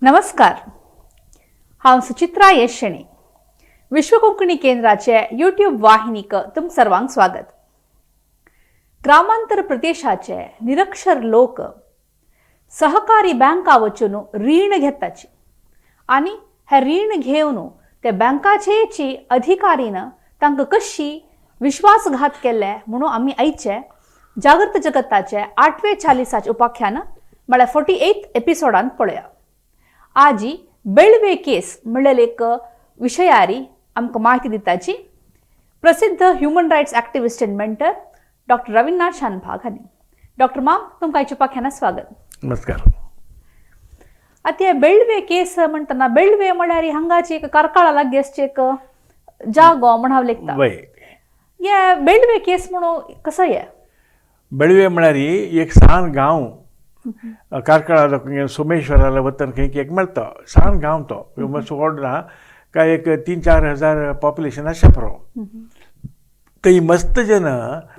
नमस्कार. हांव सुचित्रा येशेणे. विश्व कोंकणी केंद्राचे यूट्यूब वाहिनीक तुम सर्वांक स्वागत. ग्रामांतर प्रदेशाचे निरक्षर लोक सहकारी बँका वचून रीण घेताची आणि हे रीण घेवन त्या बँकाचेची अधिकारीन तांकां कशी विश्वासघात केले म्हणून आम्ही आयचे जागृत जगताचे 8वें 40 उपाख्यान म्हळ्यार 48th एपिसोडान पळया. आजी बेळवे केस म्हणलेले एक विशयारी आमकां माहिती दिताची प्रसिद्ध human rights activist and mentor doctor Ravindranath Shanbhag हांणी. डॉक्टर माम तुमकां आयच्या उपाख्यानात स्वागत. नमस्कार. आता बेळवे केस म्हणटना बेळवे म्हळ्यार हांगाची एक कारकाळा लागींची एक जागो म्हण हांव लेखता. ये बेळवे केस म्हणून कसो ये? बेळवे म्हळ्यार एक सान गांव कारकळा सोमेश्वराला वतन खंय एक मेळटा सान गांव तो मातसो व्हड ना काय एक 3-4 हजार पॉप्युलेशन आसा पुरो. थंय मस्त जन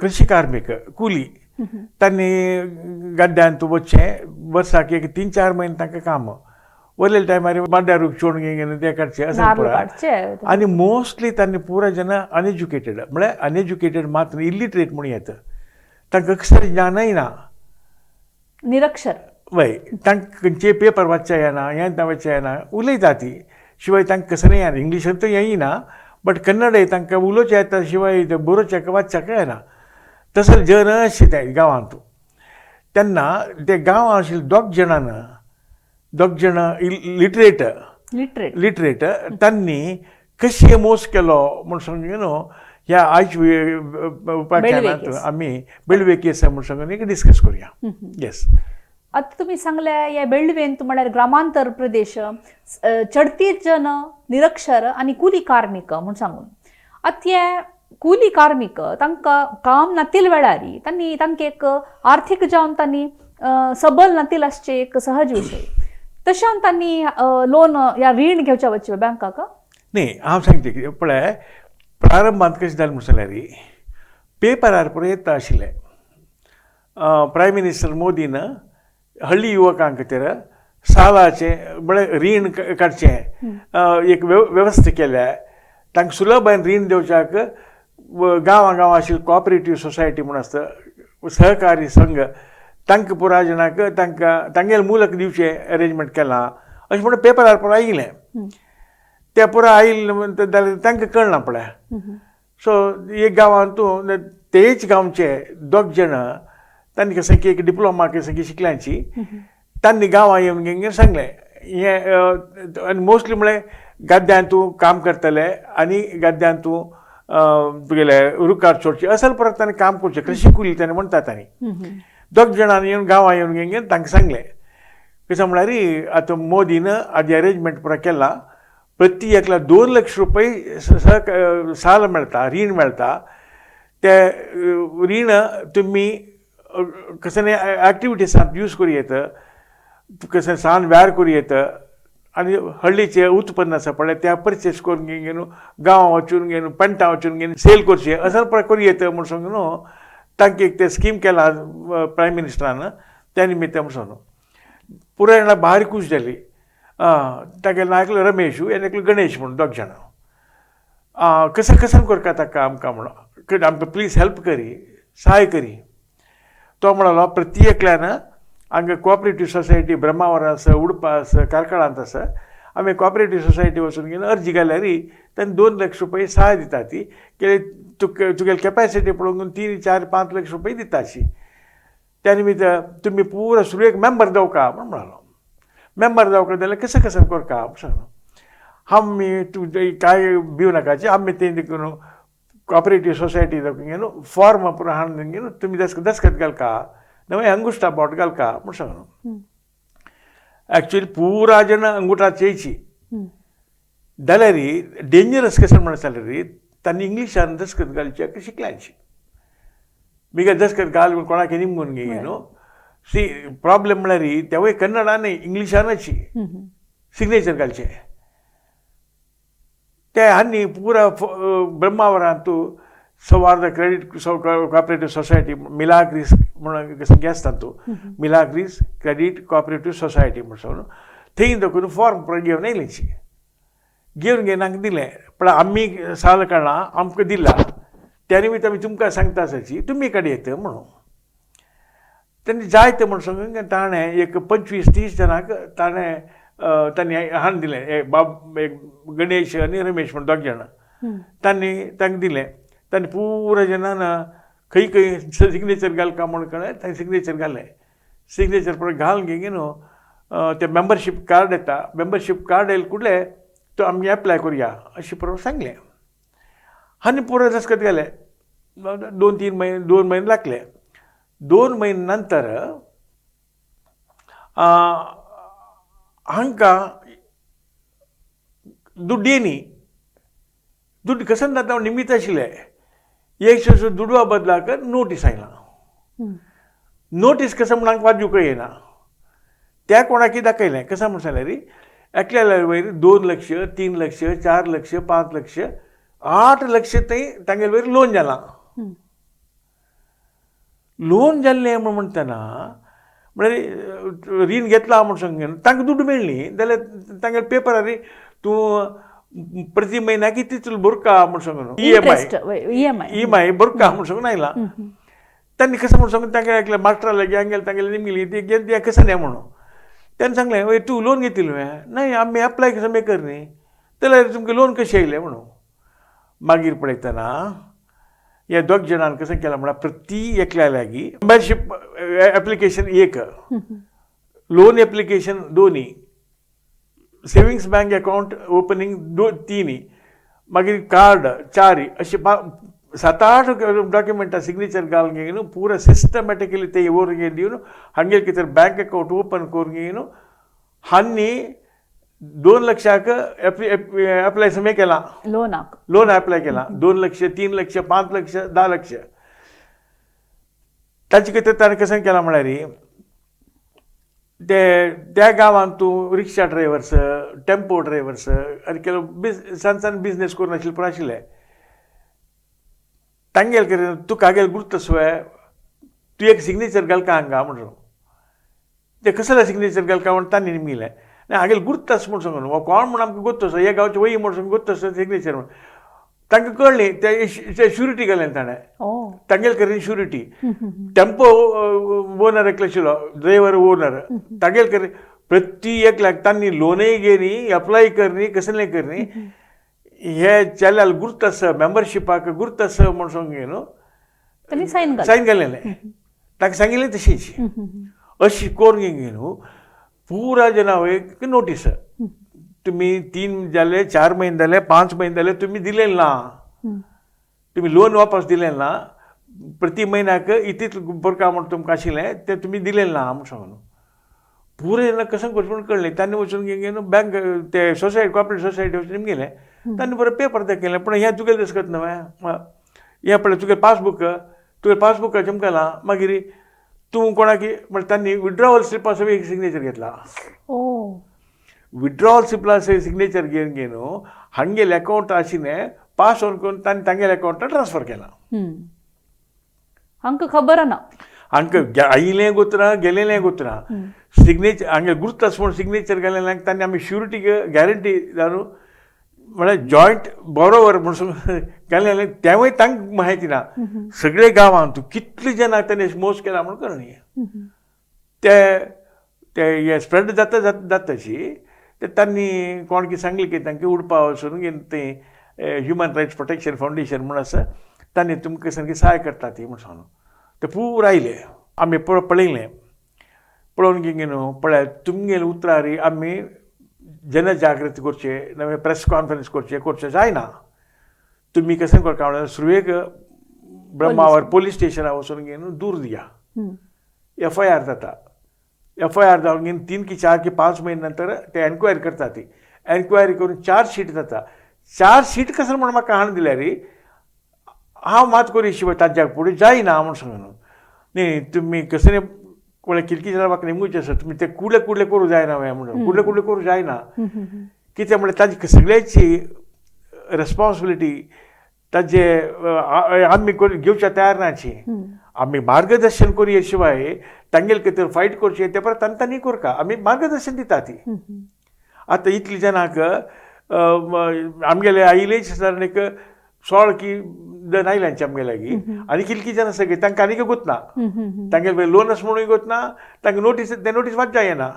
कृषी कार्मिक कुली तांणी गड्ड्यांत वचचें वर्साक एक 3-4 म्हयने तांकां काम वरलेल्या टायमार बाड्यार चोण घेवन ते काडचे अशें पुरा. आनी मोस्टली तांणी पुरा जन अनएज्युकेटेड म्हळ्यार अनएज्युकेटेड मात्र इलिटरेट म्हणून येता. तांकां अक्षर ज्ञानय ना, निरक्षर वय तांचे पेपर वाचचे येना हें वाचचे येना उलयता ती शिवाय तांकां कसं येना इंग्लिशान तर येयना बट कन्नडय तांकां उलोवचें येता शिवाय बरोवचें वाचचें येना. तसो जन आशिल्ले गांवांत. तेन्ना ते गांवांत आशिल्ले दोग जाण लिटरेट तांणी कशें मोस केलो म्हूण सांगून ह्या आयच्या उपाख्यानांत आमी बेळवे केस म्हूण सांगून एक डिस्कस करूया. येस. आता तुम्ही सांगले या बेळवेन म्हळ्यार ग्रामांतर प्रदेश चडती जन निरक्षर आणि कुली कार्मिक म्हूण सांगून आता हे कुली कार्मिक तांकां काम नातील वेळारी तांकां एक आर्थीक जावन तांणी सबल नातील आसचे एक सहज विशय तशें तांणी लोन या रीण घेवचे वचचे बँकाक न्ही. हांव सांगता पळय प्रारंभांत कशें जालें म्हणून जाल्यार पेपरार पुरो येता आशिल्लें प्रायम मिनिस्टर मोदीन हळ्ळी युवकांक खातीर सालाचे म्हळ्यार रीण काडचें एक वेवस्था केल्या. तांकां सुलभान रीण दिवच्याक गांवां आशिल्ली कॉपरेटीव सोसायटी म्हूण आसता सहकारी संघ तांकां पुराय जाणांक तांगेले मुलक दिवचें अरेंजमेंट केलां अशें म्हणून पेपरार पुरो आयिल्लें. ते पुरो आयिल्लें जाल्यार तांकां कळना पळय. सो एक गांवांतून तेच गांवचे दोग जाण तांणी सारकी एक डिप्लोमा सारकी शिकल्यांची तांणी गांवां येवन सांगलें हें आनी मोस्टली म्हळ्यार गद्द्यांतूं काम करतले आनी गद्द्यांतूं तुगेले रुखार सोडचे असल परत तांणी काम करचें कृषी कुली तांणी म्हणटा. तांणी दोग जाणांनी येवन गांवां येवन तांकां सांगलें कशें म्हळ्यार आतां मोदीन आदी अरेंजमेंट पुरो केला. प्रति एकला 2 लाख रुपये साल मेळटा रीण मेळटा. ते रीण तुमी कसं ॲक्टिविटीसांत यूज करूं येता कसं सान व्यार करूं येता आनी हळ्ळीचें उत्पन्न आसा पळय त्या परचेस करून घेवन गांवां वचून पंटां वचून सेल करचें असो करूं येता म्हूण सांगून तांकां एक ते स्कीम केला प्रायम मिनिस्टरान. त्या निमित्त म्हूण सांगून पुराय जाणां भारी खूश जाली. तागे नायकलो रमेश आनी एकलो गणेश म्हणून दोग जाणां कसं करता ताका आमकां म्हणून आमकां प्लीज हेल्प करी सहाय करी. तो म्हणलो प्रति एकल्यान हांगा कॉपरेटीव सोसायटी ब्रह्मावर आसा उडपा आसा कारकळांत आसा आमी कॉपरेटीव सोसायटी वचून घेवन अर्जी घाल्यार तांणी 2 लाख रुपये सहाय दिता. ती तुगेली कॅपॅसिटी पळोवन 3-4-5 लाख रुपये दिता अशी. त्या निमित्त तुमी पुरो सुरवेक मेंबर जावका म्हूण म्हणलो. मेंबर जावका जाल्यार कसं करता सांगलो. आमी कांय भिव नाकाचे आमी ते देखून कॉपरेटीव सोसायटी घेवन फॉर्म पुरो हाडून घेवन तुमी दस्खत घालका नवे अंगुष्टा बोट घालका म्हूण सांगलो. एक्चुअली पुरा जन अंगुठा चेयची जाल्यार डेंजरस कशें म्हणत जाल्यार तांणी इंग्लिशान दस्खत घालची शिकल्यांची बिकॉज दस्खत घाल कोणाक निमगून घे न्हू. सी प्रॉब्लेम म्हळ्यार तेवूय कन्नडान इंग्लिशानच सिग्नेचर घालचें. ते हांणी पुरा ब्रह्मावरांत सवार्द क्रेडीट कॉपरेटीव सोसायटी मिलाग्रीस म्हणून आसता तूं मिलाग्रीस क्रेडीट कॉपरेटीव सोसायटी म्हणून थंय देखून फॉर्म पळय घेवन येयलीची घेवन घेवन हांकां दिलें पण आमी साल काणा आमकां दिला त्या निमित्त आमी तुमकां सांगता आसाची तुमी काडयत म्हणून तेन्ना जायते म्हण सांगून ताणें एक 25-30 जाणांक तांणी हाडून दिलें गणेश आनी रमेश म्हण 2 जाणां तांकां दिलें तांणी पुरो जनान खंय खंय सिग्नेचर घाल काय म्हण कळ्ळें तांणी सिग्नेचर घालें सिग्नेचर पळय घालून घेवन न्हू ते मेंबरशीप कार्ड येता मेंबरशीप कार्ड येयले कुडले तो आमी एप्लाय करुया अशें परवा सांगलें आनी पुरो दस्खत घालें 2 म्हयने लागले 2 म्हयने नंतर हांकां दुड्ड येयनी दुड्ड कसं जाता निमित्त आशिल्लें एक दुडवा बदलाक नोटीस आयलां नोटीस कसं म्हण हांकां वाजूंक येना त्या कोणाक कितें दाखयलें कसं म्हण सांगलें रे एकल्या वयर 2 लाख 3 लाख 4 लाख 5 लाख 8 लाख थंय तांगेले वयर लोन जालां लोन जाल्लें म्हण म्हणटना म्हळ्यार रीण घेतला म्हण सांगून तांकां दुड्ड मेळ्ळी जाल्यार तांगेले पेपरार तूं प्रति म्हयन्याक इतली भरका म्हण सांगून EMI भरका म्हण सांगून आयला तांणी कसं म्हण सांगून तांगे मास्टरा लागीं हांगेले तांगेले निमगेली ती कसं न्ही म्हणून तांणी सांगलें तूं लोन घेतिल्लो नाही आमी एप्लाय कसं कर न्ही जाल्यार तुमकां लोन कशें येयलें म्हणून मागीर पळयतना ह्या 2 जाणांनी कसं केलां म्हळ्यार प्रति एकल्या लागीं membership application 1 loan application 2 savings bank account opening 3 मागीर कार्ड 4 अशें 7-8 डॉक्युमेंटां सिग्नेचर घालून घेवन पुरो सिस्टमॅटिकली ते व्हरून घेवन दिवन हांगेर कितें बँक अकाउंट ओपन करून घेवन हांणी 2 लाखाक एप्लाय समेळ केला लोन एप्लाय केला 2 लाख 3 लाख 5 लाख 10 लाख ताचे कितें ताणें कसं केलां म्हळ्यार त्या गांवांत तूं रिक्षा ड्रायव्हर्स टेम्पो ड्रायव्हर्स आनी केलो सान बिजनेस करून आशिल्ले पूण आशिल्ले तांगेल कितें तुका हागेल गुर्तस्वय तूं एक सिग्नेचर घाल का हांगा म्हणून ते कसले सिग्नेचर घाल का म्हणून तांणी निमिलें हागेल गुर्तस म्हूण सांगून हो कोण म्हूण आमकां गुर्तस हे गांवचे वही म्हूण सांगून गुर्तस सिग्नेचर म्हूण तांकां कळ्ळी ते श्युरिटी घालें ताणें तांगेल कडेन श्युरिटी टेम्पो ओनर एकलो आशिल्लो ड्रायव्हर ओनर तांगेल कडेन प्रति 1 लाख तांणी लोनय घेनी एप्लाय करनी कसलेंय करनी हे चल्याल गुर्तस मेंबरशिपाक गुर्तस म्हूण सांगून न्हू सायन घालेलें ताका सांगिल्लें तशीच अशी करून घेवन पुरा जनावक नोटीस तुमी 3 जाले 4 म्हयने जाले 5 म्हयने जाले तुमी दिलेले ना तुमी लोन वापस दिलेले ना प्रति म्हयन्याक इतलीच भरका म्हूण तुमकां आशिल्लें तें तुमी दिलेलें ना म्हूण सांगून पुरे कसं करचें म्हूण कळ्ळें तांणी वचून घेवन बँक ते सोसायटी कॉपरेट सोसायटी वचून गेलें तांणी बरो पेपर दाखयलें पूण हें तुगेलें दस्खत न्हय हें पळय तुगेलें पासबुक चमकलां मागीर तूं कोणाक म्हळ्यार तांणी विड्रॉवल स्लिपा सगळी सिग्नेचर घेतला विड्रॉवल स्लिपला सिग्नेचर घेवन हांगेलें अकावंट आशिल्लें पास ऑन करून तांणी तांगेल्या अकावंटाक ट्रान्सफर केलां हांकां खबर ना हांकां आयिल्लें गोतना गेलेलें गोतना सिग्नेचर हांगे गुर्तस म्हूण सिग्नेचर घालेलें तांणी आमी श्युरिटी गॅरंटी जावन म्हळ्यार जॉयंट बॉरोवर म्हणून घालेलें तेवूय तांकां म्हायती ना सगळे गांवांत कितले जनांक ताणें मोस केला म्हूण कळ्ळें ते हे स्प्रेड जाता जाताची ते तांणी कोण कितें सांगलें की तांकां उडपा वचून घेवन तें ह्युमन रायट्स प्रोटेक्शन फावंडेशन म्हूण आसा तांणी तुमकां सारकी सहाय करता ती म्हूण सांगून ते पूर आयले आमी पळयलें पळोवन घेवन पळय तुमगेले उतरारी आमी जनजागृती करचे नवे प्रेस कॉन्फरन्स करचे जायना तुमी कशें करता म्हळ्यार सुरवेक ब्रह्मावर पोलीस स्टेशनार वचून घेवन दूर दिया FIR जाता FIR जावन घेवन 3 की 4 की 5 म्हयने नंतर ते एन्क्वायरी करता ती एन्क्वायरी करून चार्जशीट जाता चार्जशीट कसं म्हण म्हाका हाडून दिल्या रे हांव मात करी शिवाय ताज्या फुडें जायना म्हूण सांगून न्ही तुमी कसले कोणे किरकी जाल्यार म्हाका नेमूच आसा तुमी ते कुडले करूं जायना म्हणून कुडले करूं जायना कित्याक म्हळ्यार ताजी सगळ्याची रेस्पॉन्सिबिलिटी ताजे आमी घेवच्या तयार नाची आमी मार्गदर्शन करूये शिवाय तांगेल खातीर फायट करचें तें परत तांकां न्ही करका आमी मार्गदर्शन दिता ती आतां इतली जाणांक आमगेले आयिल्ले सादारण एक 16 की जण आयल्यांचे आमगे लागीं आनी कितलीं जाणां सगळीं तांकां आनीक गुतना तांगेले लोन आसा म्हणून गुतना तांकां नोटीस वाचता येना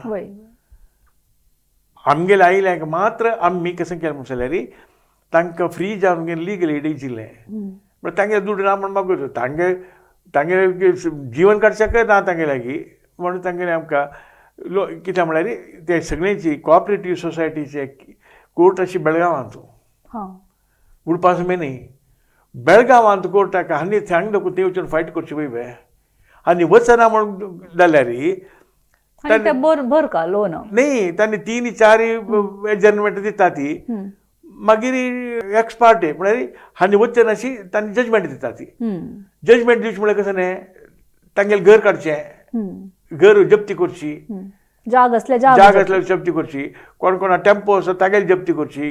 आमगेले आयिल्ल्यांक मात्र आमी कशें केलें म्हणून जाल्यार तांकां फ्री जावन लीगल एड दिलें म्हळ्यार तांगे दूड ना म्हण मागूर तांगे जीवन काडच्याक ना तांगे लागीं म्हणून तांगेलें आमकां कित्याक म्हळ्यार ते सगळ्यांची कोऑपरेटीव सोसायटीचे कोर्ट अशी बेळगांवांत उडपा सुमे न्ही बेळगांवांत कोर्टाक हांणी सांगलो ते वचून फायट करची पळय आनी वचना म्हणून जाल्यार भर का लोन न्ही तांणी 3-4 एडजर्नमेंट दिता ती मागीर एक्सपार्टे म्हळ्यार हांणी वचना अशी तांणी जजमेंट दिता ती जजमेंट दिवची म्हळ्यार कशें न्ही तांगेलें घर काडचें घर जप्ती करची जाग असल्यार जप्ती करची कोणा टेम्पो आसा तागेली जप्ती करची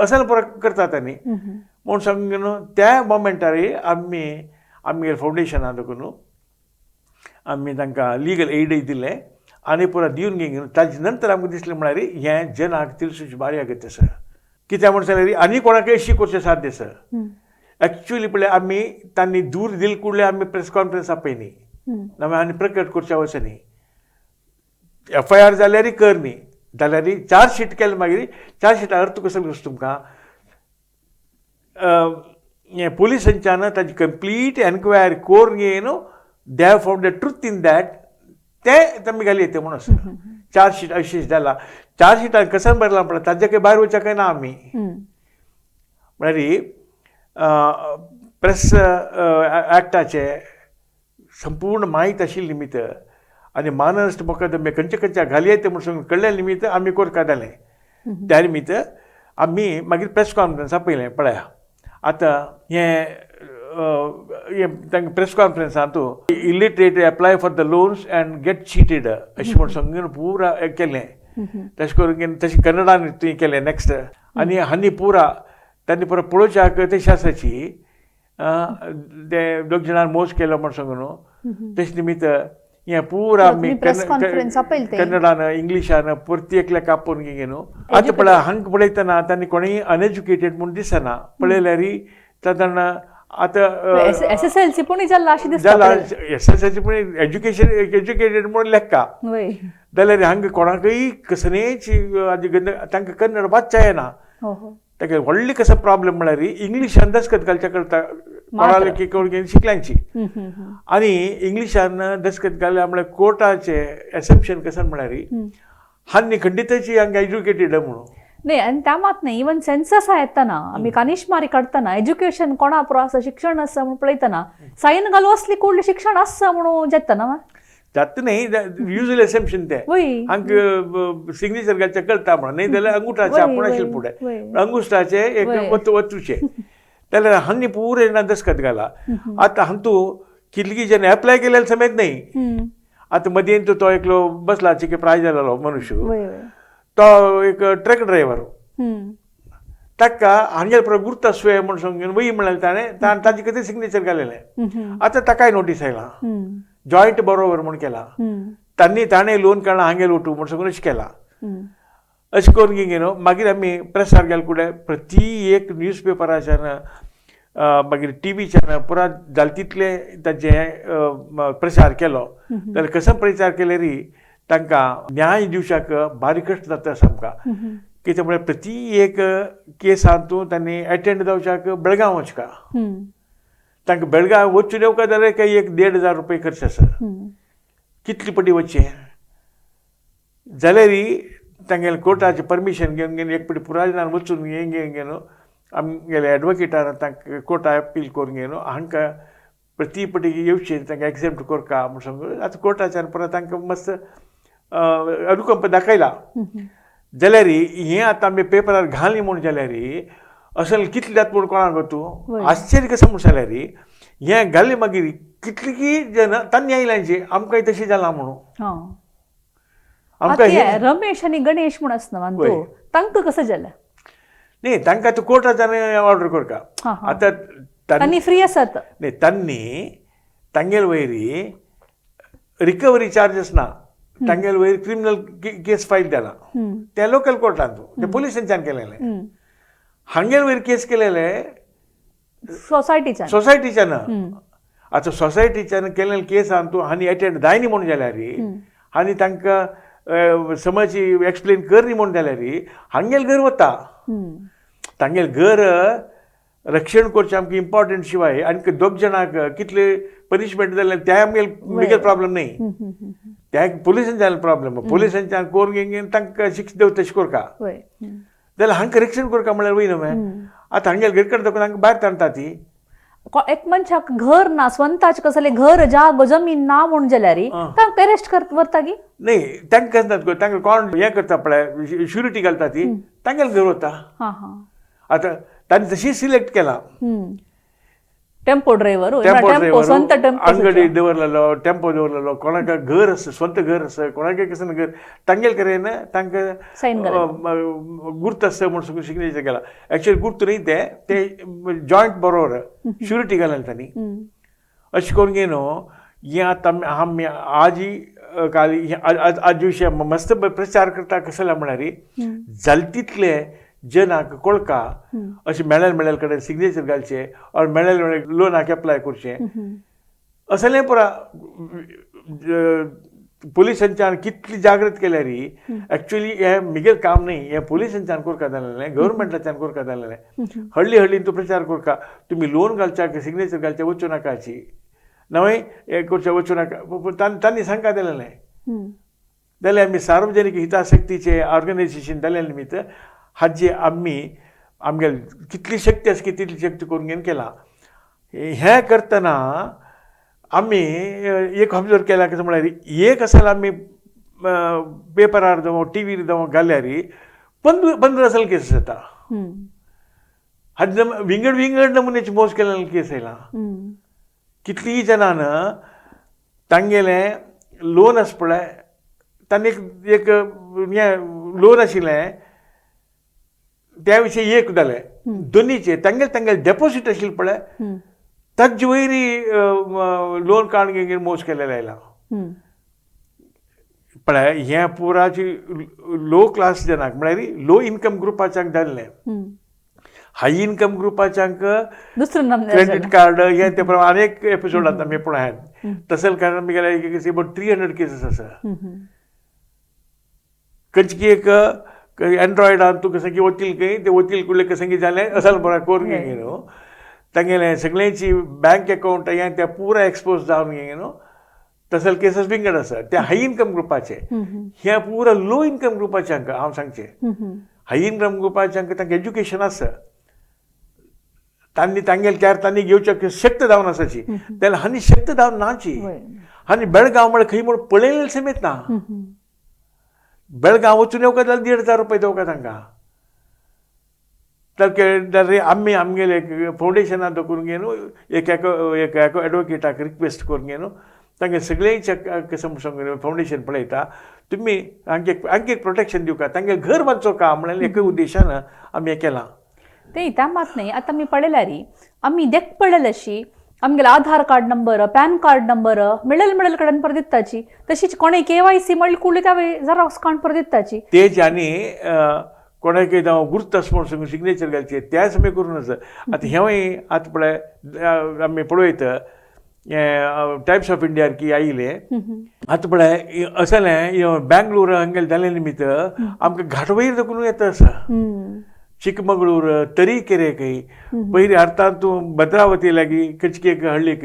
असले पुरो करतात आनी म्हूण सांगून त्या मोमेंटार आमगे फावंडेशनान देखून आमी तांकां लीगल एडय दिलें आनी पुरो दिवन घेवन ताजे नंतर आमकां दिसलें म्हळ्यार हें जनाक तिरसूची बारी आगत आसा कित्याक म्हण जाल्यार आनी कोणाकय अशी करचें साध्य आसा एक्चुअली पळय आमी तांणी दूर दिले कुडले आमी प्रेस कॉन्फरन्स आपयली आनी प्रकट करच्या वचनी FIR जाल्यार कर न्ही जाल्यार चार्जशीट केलें मागीर चार्जशीटा अर्थ कसो वचता तुमकां हें पुलिसांच्यान ताजी कंप्लीट एन्क्वायरी कोर घेवन they have found the truth in that तें आमी घाली येते म्हणून आसा चार्जशीट अशी जाला चार्जशीटान कसं भरला पळय ताजे काही भायर वचचे ना आमी म्हळ्यार प्रेस एक्टाचे संपूर्ण माहीत आशिल्ले निमित्त आनी माननश्ट मोकदमे खंयच्या घाली येते म्हणून कळ्ळ्या निमित्त आमी कोर्ट काडले त्या निमित्त आमी मागीर प्रेस कॉन्फरन्स आपयलें पळया आतां हें तांकां प्रेस कॉन्फरन्सांत illiterate apply for the loans and get cheated अशें म्हूण सांगून पुरा केलें तशें करून तशें कन्नडान तुवें केलें नेक्स्ट आनी हांणी पुरा तांणी पुरो पळोवच्याक ते शास्त्राची ते दोग जाणांनी मोज केलो म्हूण सांगून तेच निमित्त हें पुरा आमी कन्नडान इंग्लिशान परती एकल्या कापून घेवन आतां पळय हांगा पळयतना तांणी कोणीय अनएज्युकेटेड म्हूण दिसना पळयल्यार सादारण आतां SSLC पूण जाला SSLC पूण एज्युकेटेड म्हूण लेखा जाल्यार हांगा कोणाकय कसलेच तांकां कन्नड वाचता येना ताका व्हडली कसो प्रॉब्लेम म्हळ्यार इंग्लिशान दसखत घालचे करता कोणाले की कोण शिकल्यांची आनी इंग्लिशान दसखत घाल्या म्हळ्यार कोर्टाचे एसेप्शन कसं म्हळ्यार हांणी खंडिताची हांगा एज्युकेटेड म्हणून नाही आणि त्या मात नाही इवन सेन्सस येतना आमी कानिशमारी काडटना एज्युकेशन कोणा पुरो आसा शिक्षण आसा म्हणून पळयतना सायन घालू असली कुडली शिक्षण आसा म्हणून जेतना जाता न्ही युजल एसेप्शन ते हांगा सिग्नेचर घालचे कळटा म्हणून न्ही जाल्यार अंगुठाचे आपूण आशिल्ले फुडें अंगुश्टाचे एक वतूचे जाल्यार हांणी पुरे दसखत घाला आतां हातू कितली जण एप्लाय केलेले समेत न्ही आतां मदीं तो एकलो बसला चिके प्रायज जालो मनुष्य तो एक ट्रक ड्रायव्हर ताका हांगेर पुरो गुर्ता सुये म्हूण सांगून वय म्हळ्यार ताणें ताजे कितें सिग्नेचर घालेलें आतां ताकाय नोटीस आयला जॉयंट बरोबर म्हूण केला ताणें लोन काडला हांगेर वटू म्हूण सांगून अशें केला अशें करून घेवन मागीर आमी प्रेसार गेले फुडें प्रती एक न्यूजपेपराच्यान मागीर टीव्हीच्यान पुरा जाले तितले ताचे प्रचार केलो जाल्यार कसो प्रचार केल्यार तांकां न्याय दिवच्याक बारी कश्ट जाता सामका कित्याक म्हळ्यार प्रती एक केसांतू तांणी एटेंड जावच्याक बेळगांव वचका तांकां बेळगांव वचून येवका जाल्यार काही 1,500 रुपये खर्च आसा कितले पटी वचचें जाल्यार तांगेलें कोर्टाचें परमिशन घेवन एक पटी पुरायनान वचून घेवन आमगेले एडवोकेटान तांकां कोर्टा अपील करून घेवन हांकां प्रती पटी येवचें तांकां एक्सेप्ट करका म्हूण सांगून आतां कोर्टाच्यान परत तांकां मस्त अनुकंप दाखयला जाल्यार हें आतां आमी पेपरार घाली म्हूण जाल्यार असल कितले जाता म्हूण कोणाक तूं आश्चर्य कसो म्हूण जाल्यार हें घालें मागीर कितलीं जन तांणी आयल्यांची आमकांय तशें जालां म्हणून आमकां रमेश आनी गणेश म्हूण आसना तांकां कसो जालें न्ही तांकां आतां कोर्टाच्यान ऑर्डर करता आतां तांणी फ्री आसात न्ही तांणी तांगेल वयरी रिकवरी चार्जेस ना, तांगेल वयर क्रिमिनल केस फायल जाला त्या लोकल कोर्टान ते पुलिसांच्यान केलेले. हांगेल वयर केस केलेले सोसायटीच्यान. आतां सोसायटीच्यान केलेले केस तूं हांणी एटेंड जायनी म्हूण जाल्यार हांणी तांकां समज एक्सप्लेन करनी म्हूण जाल्यार हांगेल घर वता. तांगेल घर रक्षण करचें आमकां इम्पॉर्टंट शिवाय आनी दोग जाणांक कितले पनिशमेंट जाले ते आमगेल प्रॉब्लेम न्ही, त्या पुलिसांच्यान प्रॉब्लेम. पुलिसांच्यान कोरून तांकां शिक्षा देव तशें करता जाल्यार हांकां रक्षण करता म्हळ्यार वय न्हू. आतां हांगेल घर करता हांकां भायर ताणटा ती. एक मनशाक घर ना, स्वताचें कसले घर जागो जमीन ना म्हूण जाल्यार तांकां अरेस्ट करता गी न्ही. तांकां करता तांकां कोण हें करता पळय श्युरिटी घालता ती तांगेल घर वता. आतां तांणी तशी सिलेक्ट केला. टेम्पो ड्रायव्हर अंगडी दवरलेलो, टेम्पो दवरलेलो, कोणाक घर आसा, स्वंत घर आसा, कोणाक कसं घर तांगेल कडेन तांकां गुर्त आसता म्हूण सिग्नेचर केला. एक्चुअली गुर्त न्ही ते जॉयंट बरोबर श्युरिटी घालले तांणी. अशें करून गे न्हू हें आतां आमी आजी काल आज विशय मस्त प्रचार करता कसो म्हळ्यार जाल तितले जनाक कळका अशें मेळ्ळेल कडेन सिग्नेचर घालचे और मेळ्ळेल लोनाक एप्लाय करचें असलें पुरा. पुलिसांच्यान कितली जागृत केल्यार एक्चुअली हें म्हगेल काम न्ही, हें पुलिसांच्यान करता जालेलें, गव्हर्मेंटाच्यान करता जालेलें. हळी तूं प्रचार करता तुमी लोन घालच्याक सिग्नेचर घालचे वचूं नाकाची नवय हें करचें वचूं नाका तांणी सांगता जालेलें. जाल्यार आमी सार्वजनीक हितासक्तीचे ऑर्गनायझेशन जाल्या निमित्त हाजी आमगे कितली शक्ती आसा तितली शक्ती करून घेवन केला. हें करतना आमी एक ऑब्जर्व केला कसं म्हळ्यार एक असल आमी पेपरार जावं टीव्हीर जावं घाल्यार 15 असल केस जाता. हाजी विंगड नमुन्याची मोज केलेली केस आयला. कितलीय जाणान तांगेलें लोन आसा पळय तांणी एक लोन आशिल्लें त्या विशीं एक जालें दोनीचे तांगेल डेपोजीट आशिल्लें पळय ताजे वयरी लोन काडून घेवन मोज केलेले आयला पळय. हें पुराची लो क्लास जनाक म्हळ्यार लो इन्कम ग्रुपाच्यांक जाल्लें. हाय इन्कम ग्रुपाच्यांक क्रेडिट कार्ड हे ते प्रमाणे अनेक एपिसोड आतां आमी पळयात. तसले कारण आमी गेल्यार 300 केसीस आसा. खंयची एक एंड्रॉयडान तुका संगी वकील खंय ते वकील कडले कसं जालें असल बरो करून घे न्हू. तांगेलें सगळ्यांची बँक अकावंट हें ते पुरा एक्सपोज जावन घे न्हू. तसले केसीस विंगड आसा ते हाय इन्कम ग्रुपाचे. हे पुरा लो इन्कम ग्रुपाच्यांक हांव सांगचें हाय इन्कम ग्रुपाच्यांक तांकां एज्युकेशन आसा तांणी तांगेल कॅर तांणी घेवच्या शक्त जावन आसाची जाल्यार हांणी शक्त जावन नाची. हांणी बेळगांव म्हळ्यार खंय म्हूण पळयलें समेत ना. बेळगांव वचून येवका जाल्यार 1,500 रुपया दिवका तांकां. तर आमी आमगेले फावंडेशनान करून घे न्हू एक एडवोकेटाक रिक्वेस्ट करून घे न्हू तांगे सगळेंचे कसं सांगून फावंडेशन पळयता तुमी हांकां एक प्रोटेक्शन दिवका तांगे घर बांदचो का म्हळ्यार एका उद्देशान आमी हें केलां. ते त्या मात नाही आता मी पळयल्यार आमी देख पळयलें अशी आमगेले Aadhaar card number PAN card number मिळेल कडेन पर दिताची तशीच कोणे KYC म्हणली कुळी त्या झेरॉक्स काडून पर दिताची तेच आनी कोणाक जावं गुर्त आसा म्हूण सिग्नेचर घालचे त्या समय करून आसा. आतां हेंवूय आतां पळय आमी पळयता टायम्स ऑफ इंडियार की आयिल्ले आतां पळय असलें बेंगलोर हांगेले जाले निमित्त आमकां घाटवयर देखून येता आसा. चिकमंगळूर तरीकेरे खंय पयलीं अर्थात तूं भद्रावती लागीं कचकेक हळ्ळीक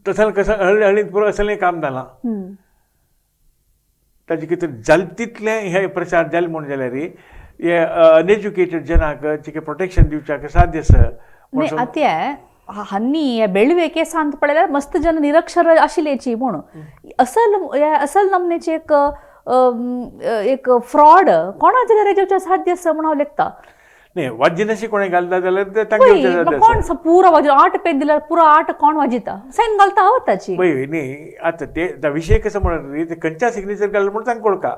तसलें कसं हळीत पुरो असलें काम जालां. ताजे कितें जाल तितलें हे प्रचार जाले म्हूण जाल्यार हे अनएज्युकेटेड जनाक जेके प्रोटेक्शन दिवच्याक साध्य आसा. आतां हांनी बेळवे केसांत पळयल्यार मस्त जन निरक्षर आशिल्लेची म्हूण असल नमनेची एक फ्रॉड कोणा जाल्यार हेजेवचे साध्य आसा म्हूण हांव लेखता. न्ही वाजिनाशी कोणें घालता जाल्यार ते तांकां कोण पुरो वाज 8 पेज दिल्यार पुरो 8 कोण वाजिता सायन घालता आवताची पळय न्ही. आतां ते विशय कसो म्हणून ते खंयच्या सिग्नेचर घाल म्हूण तांकां कळका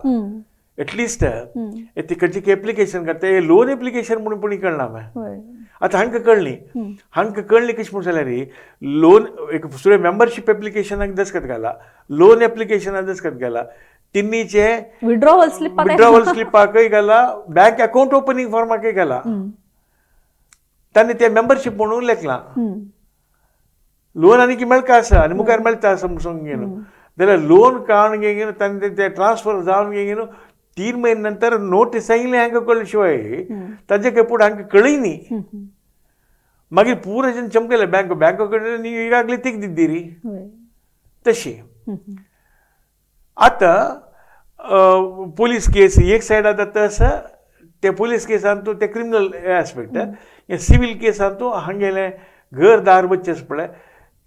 एटलिस्ट ते खंयची एप्लिकेशन करता लोन एप्लिकेशन म्हणून कोणी कळना. आतां हांकां कळ्ळी कशें म्हूण जाल्यार लोन एक सुद्दां मेंबरशीप एप्लिकेशनाक दस्खत घाला, लोन एप्लिकेशनाक दस्खत घाला, तिन्नीचे विड्रॉवल स्लिपाकय घाला, बँक अकाउंट ओपनिंग फॉर्माकय घाला. तांणी ते मेंबरशीप म्हणून लेखलां. लोन आनी मेळका आसा आनी मुखार मेळटा आसा म्हूण सांगून जाल्यार लोन काडून घेवन तांणी ते ट्रान्सफर जावन घेवन 3 महिने नंतर नोटीस आयिल्लें हांकां कळ्ळे शिवाय ताजे फुडें हांकां कळय न्ही. मागीर पुराय चमकले बँको कडेन इगागली तीग दिली तशी. आतां पोलीस केस एक सायडार जाता आसा, ते पोलीस केसान तूं ते क्रिमिनल एस्पेक्ट, सिवील केसान तूं हांगेलें घर दार बच्चेस पळय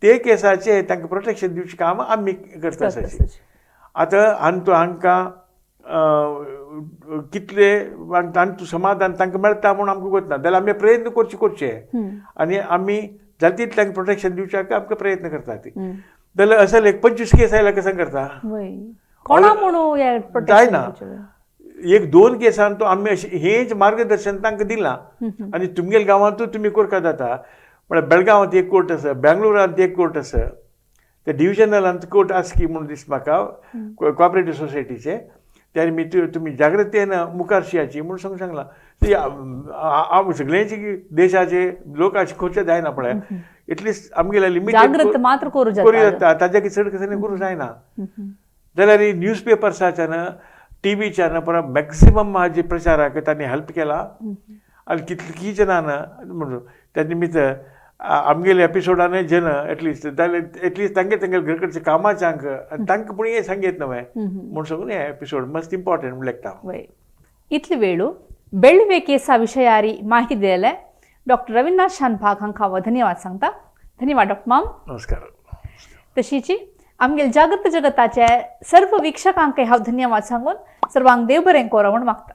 ते केसाचे तांकां प्रोटेक्शन दिवचें काम आमी करता आसाची. आतां हांकां कितले तांचो समाधान तांकां मेळटा म्हूण आमकां वतना जाल्यार आमी प्रयत्न करचे आनी आमी जाता तितलें तांकां प्रोटेक्शन दिवच्याक आमकां प्रयत्न करतात. जाल्यार अशें एक 25 केस आयल्या कशें करता जायना. 1-2 केसान तो आमी हेंच मार्गदर्शन तांकां दिलां आनी तुमगेल्या गांवांतूय तुमी करता जाता. म्हळ्यार बेळगांवांत एक कोर्ट आसा, बेंगळुरांत एक कोर्ट आसा, ते डिव्हिजनलांत कोर्ट आसा की म्हूण दिसता म्हाका कॉपरेटीव सोसायटीचे. त्या निमित्त तुमी जागृतेन मुखार शियाची म्हूण सांगलां. सगळ्यांची देशाचे लोकांचे खर्च जायना पळय, एटलिस्ट आमगेल्या लिमिटेड मात्र करूं जाता, ताज्या चड कसं करूं जायना. जाल्यार ही न्यूजपेपर्साच्यान टीव्हीच्यान परत मॅक्सिमम हाजे प्रचाराक तांणी हेल्प केला आनी कितलीं जाणां म्हणून त्या निमित्त आमगेल्या एपिसोडान जन एटलिस्ट तांगे घर कडच्या कामाच्यांक आनी तांकां पूण हें सांगीत नवें म्हूण सांगून हें एपिसोड मस्त इम्पॉर्टंट म्हूण लेखता. इतले वेळू बेळवे केसा विशयारी माहिती दिलेले डॉक्टर रवींद्रनाथ शानभाग हांकां हांव धन्यवाद सांगता. धन्यवाद डॉक्टर माम. नमस्कार. तशीच आमगेल्या जागृत जगताचे सर्व वीक्षकांकय हांव धन्यवाद सांगून सर्वांक देव बरें करूं म्हूण मागता.